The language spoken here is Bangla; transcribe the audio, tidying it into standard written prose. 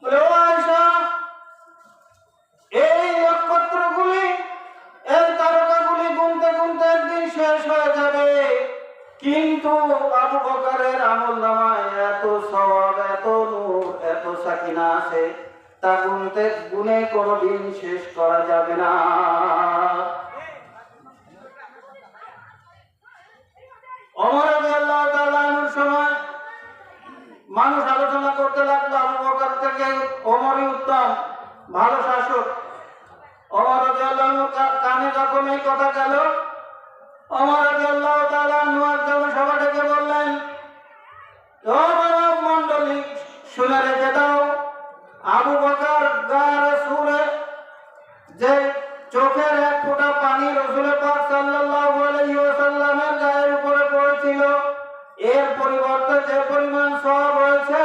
বলে, ও আয়েশা, এই নক্ষত্রগুলি, এই তারকাগুলি গুনতে গুনতে একদিন শেষ হয়ে যাবে, কিন্তু আবু বকরের আমলনামায় এত সওয়াব, এত নূর, এত সাকিনা আছে, তা গুনতে গুনে কোনোদিন শেষ করা যাবে না। ওমর রাদিয়াল্লাহু তাআলা আনহুর সময় মানুষ আলোচনা করতে লাগলো আবু বকর থেকে ওমরই উত্তম, ভালো শাসক। ওমর রাদিয়াল্লাহু আনহু কানে যখন এই কথা গেল, ওমর রাদিয়াল্লাহু তাআলা আনহু একজন সভা ডেকে বললেন, ও মানব মণ্ডলী, শুনে রেখে দাও, আবু বকর গায়ে সুরে যে চোখের এক ফোঁটা পানি রাসূল পাক সাল্লাল্লাহু আলাইহি ওয়াসাল্লামের গায়ের উপরে পড়েছিল, এর পরিবর্তে যে পরিমাণ সওয়াব হয়েছে